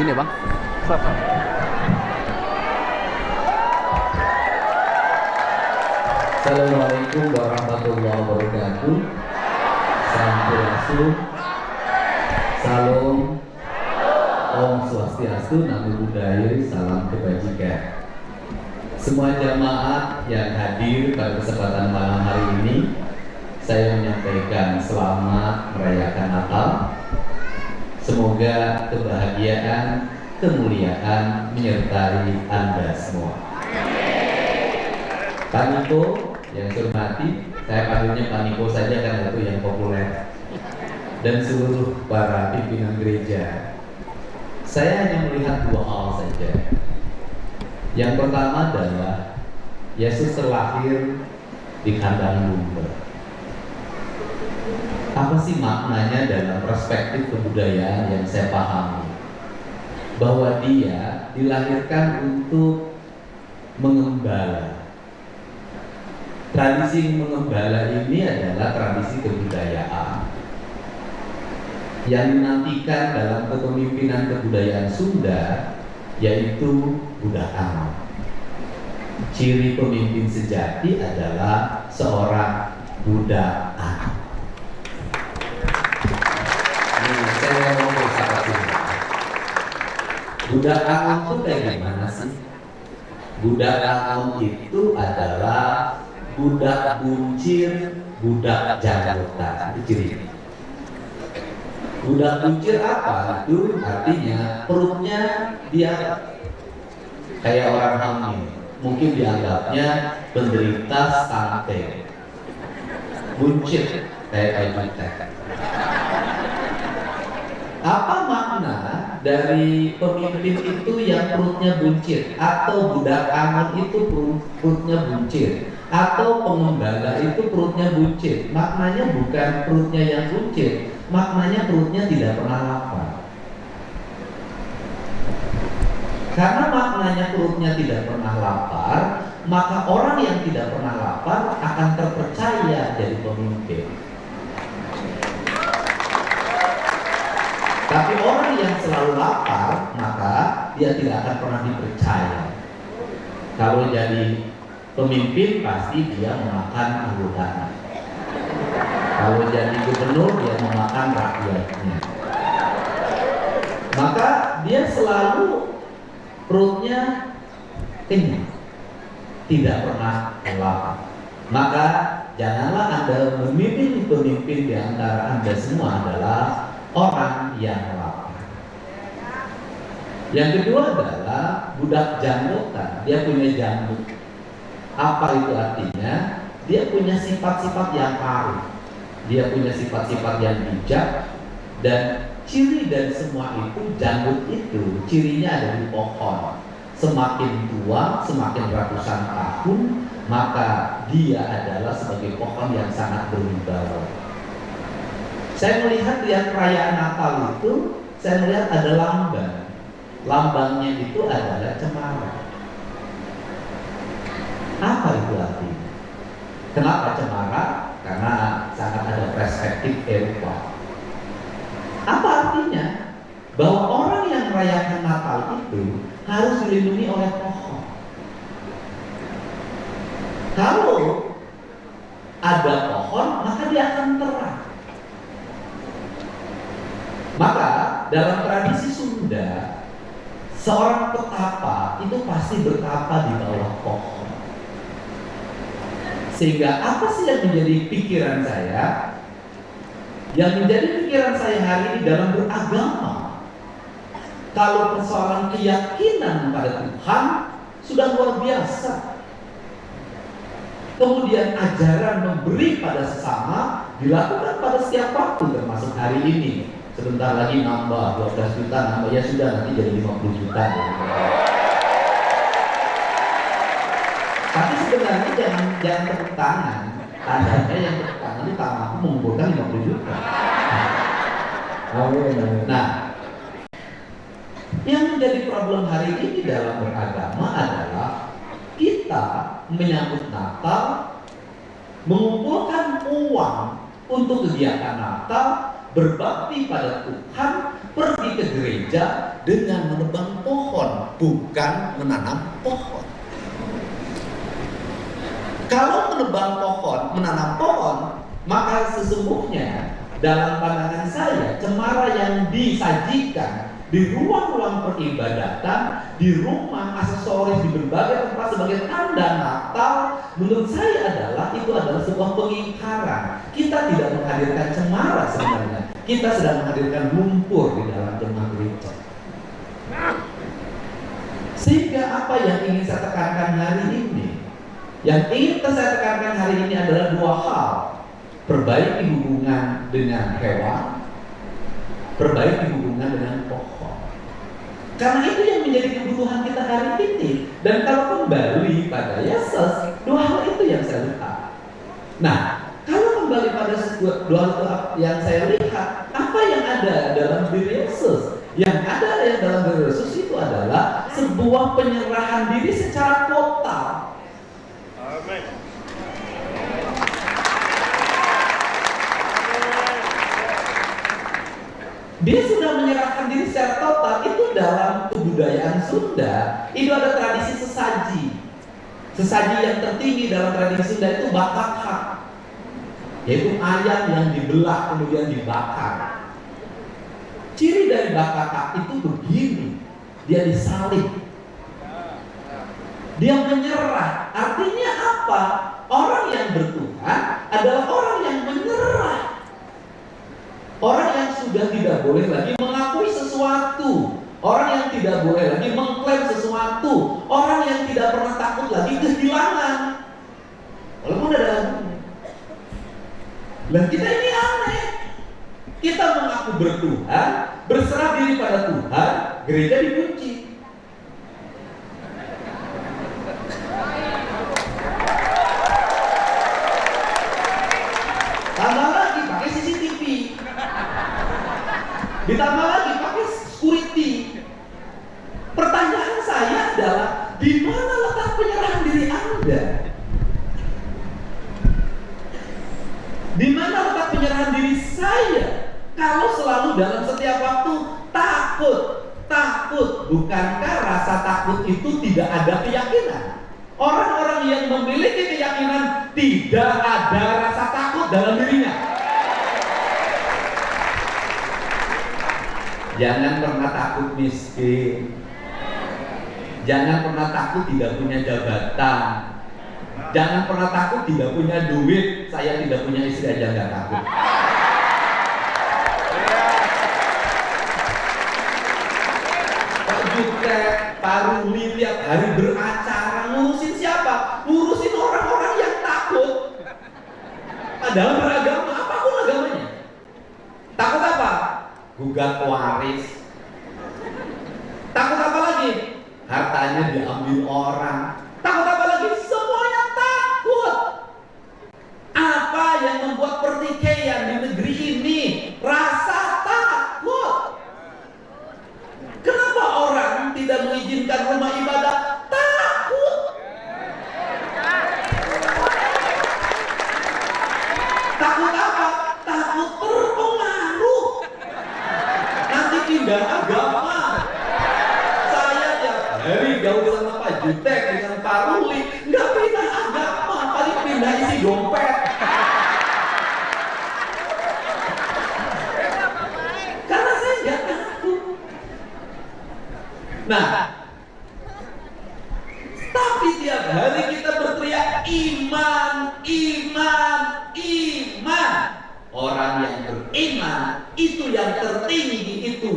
Gini bang. Assalamualaikum warahmatullahi wabarakatuh. Sampurasun, salam, Om Swastiastu, Namo Buddhaya, salam kebajikan. Semua jamaah yang hadir pada kesempatan malam hari ini, saya menyampaikan selamat merayakan Natal. Semoga kebahagiaan, kemuliaan menyertai Anda semua. Pak Niko yang saya hormati, saya panggilnya Pak Niko saja karena itu yang populer, dan seluruh para pimpinan gereja. Saya hanya melihat dua hal saja. Yang pertama adalah Yesus terlahir di kandang domba. Apa sih maknanya dalam perspektif kebudayaan yang saya pahami? Bahwa dia dilahirkan untuk mengembala. Tradisi mengembala ini adalah tradisi kebudayaan yang dinantikan dalam kepemimpinan kebudayaan Sunda, yaitu Budak Anom. Ciri pemimpin sejati adalah seorang Budak Anom. Saya mau bersama Budak Anom itu kayak gimana sih? Budak Anom itu adalah budak buncir, budak janggotan. Itu ciri. Budak buncir apa? Itu artinya perutnya dia kayak orang hamil. Mungkin dianggapnya penderita stunting. Buncir kayak jutek. Apa makna dari pemimpin itu yang perutnya buncit, atau budak Anom itu perutnya buncit, atau pengembala itu perutnya buncit? Maknanya bukan perutnya yang buncit, maknanya perutnya tidak pernah lapar. Karena maknanya perutnya tidak pernah lapar, maka orang yang tidak pernah lapar akan terpercaya jadi pemimpin. Tapi orang yang selalu lapar, maka dia tidak akan pernah dipercaya. Kalau jadi pemimpin, pasti dia memakan anggotanya. Kalau jadi gubernur, dia memakan rakyatnya. Maka dia selalu perutnya kenyang, tidak pernah lapar. Maka janganlah Anda memimpin pemimpin di antara Anda semua adalah orang yang lapar. Yang kedua adalah budak janggotan. Dia punya janggut. Apa itu artinya? Dia punya sifat-sifat yang arif. Dia punya sifat-sifat yang bijak. Dan ciri dari semua itu, janggut itu cirinya ada di pohon. Semakin tua, semakin ratusan tahun, maka dia adalah sebagai pohon yang sangat berwibawa. Saya melihat di perayaan Natal itu, saya melihat ada lambang. Lambangnya itu adalah cemara. Apa itu artinya? Kenapa cemara? Karena sangat ada perspektif Eropa. Apa artinya? Bahwa orang yang merayakan Natal itu harus dilindungi oleh pohon. Kalau ada pohon, maka dia akan terang. Maka dalam tradisi Sunda, seorang petapa itu pasti bertapa di bawah pohon. Sehingga apa sih yang menjadi pikiran saya? Yang menjadi pikiran saya hari ini dalam beragama, kalau persoalan keyakinan pada Tuhan sudah luar biasa. Kemudian ajaran memberi pada sesama dilakukan pada setiap waktu, termasuk hari ini. Sebentar lagi nambah 12 juta, nambah ya sudah nanti jadi 50 juta. Tapi sebenarnya jangan tepuk tangan. Tandanya yang tepuk tangan itu tanganku mengumpulkan 50 juta. Nah, yang menjadi problem hari ini dalam beragama adalah kita menyambut Natal, mengumpulkan uang untuk kegiatan Natal, berbakti pada Tuhan, pergi ke gereja dengan menebang pohon, bukan menanam pohon. Kalau menebang pohon, menanam pohon, maka sesungguhnya dalam pandangan saya, cemara yang disajikan di ruang-ruang peribadatan, di rumah, aksesoris, di berbagai tempat sebagai tanda Natal, menurut saya itu adalah sebuah pengingkaran. Kita tidak menghadirkan cemara sebenarnya. Kita sedang menghadirkan lumpur di dalam jemaat gereja. Sehingga apa yang ingin saya tekankan hari ini? Yang ingin saya tekankan hari ini adalah dua hal. Perbaiki hubungan dengan hewan, perbaiki hubungan dengan pohon. Karena itu yang menjadi kebutuhan kita hari ini. Dan kalau kembali pada Yesus, dua hal itu yang saya lihat. Nah, kalau kembali pada dua hal yang saya lihat, apa yang ada dalam diri Yesus? Yang ada dalam diri Yesus itu adalah sebuah penyerahan diri secara total. Amin. Dia sudah menyerahkan diri secara total. Itu dalam kebudayaan Sunda, itu ada tradisi sesaji. Sesaji yang tertinggi dalam tradisi Sunda itu bakakak, yaitu ayam yang dibelah kemudian dibakar. Ciri dari bakakak itu begini, dia disalib, dia menyerah. Artinya apa? Orang yang bertuhan adalah orang yang menyerah. Orang yang sudah tidak boleh lagi mengakui sesuatu, orang yang tidak boleh lagi mengklaim sesuatu, orang yang tidak pernah takut lagi kehilangan. Walaupun ada lagunya. Lah kita ini aneh. Kita mengaku bertuhan, berserah diri pada Tuhan, gereja dikunci. Tambah lagi pakai CCTV. Ditambah lagi pakai security. Pertanyaan saya adalah, di mana letak penyerahan diri Anda? Di mana letak penyerahan diri saya? Kalau selalu dalam setiap waktu takut, bukankah rasa takut itu tidak ada keyakinan? Orang-orang yang memiliki keyakinan tidak ada rasa takut dalam dirinya. Jangan pernah takut miskin. Jangan pernah takut tidak punya jabatan. Jangan pernah takut tidak punya duit. Saya tidak punya istri aja nggak takut. Pak Jutek, Pak Ruli tiap hari beracara, ngurusin siapa? Ngurusin orang-orang yang takut. Padahal beragama, apapun agamanya. Takut apa? Gugat waris. Takut apa lagi? Hartanya diambil orang. Takut apa lagi? Semuanya takut. Apa yang membuat pertikaian di negeri ini? Rasa takut. Kenapa orang tidak mengizinkan rumah ibadah? Takut. Takut apa? Takut terpengaruh. Nanti pindah agama. Saya tiap hari gaul sama Pak Jutek dengan Pak Ruli, nggak pindah agama, paling pindah isi dompet. Karena saya nggak takut. Nah, tapi tiap hari kita berteriak iman, iman, iman. Orang yang beriman itu yang tertinggi itu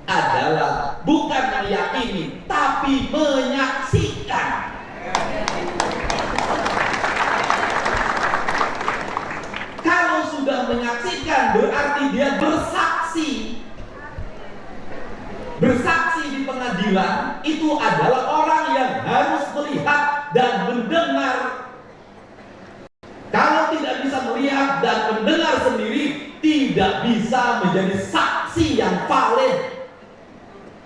adalah bukan meyakini tapi menyaksikan. Kalau sudah menyaksikan berarti dia bersaksi. Bersaksi di pengadilan itu adalah orang yang harus melihat dan mendengar. Kalau tidak bisa melihat dan mendengar sendiri, tidak bisa menjadi saksi yang valid.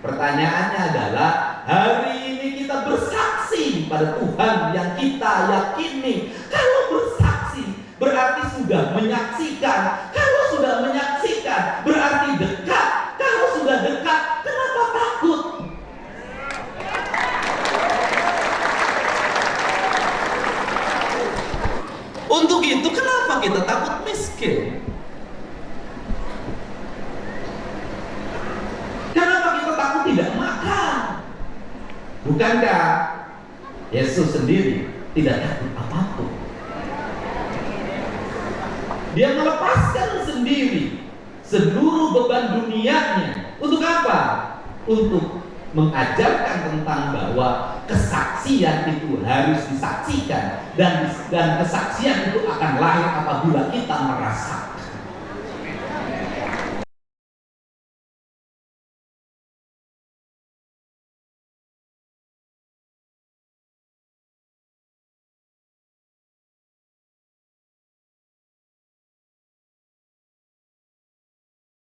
Pertanyaannya adalah, hari ini kita bersaksi pada Tuhan yang kita yakini. Kalau bersaksi berarti sudah menyaksikan. Kalau sudah menyaksikan berarti dekat. Kalau kita takut miskin? Kenapa kita takut tidak makan? Bukankah Yesus sendiri tidak takut apapun? Dia melepaskan sendiri seluruh beban dunianya. Untuk apa? Untuk mengajarkan tentang bahwa kesaksian itu harus disaksikan, dan kesaksian itu akan lahir apabila kita merasakan.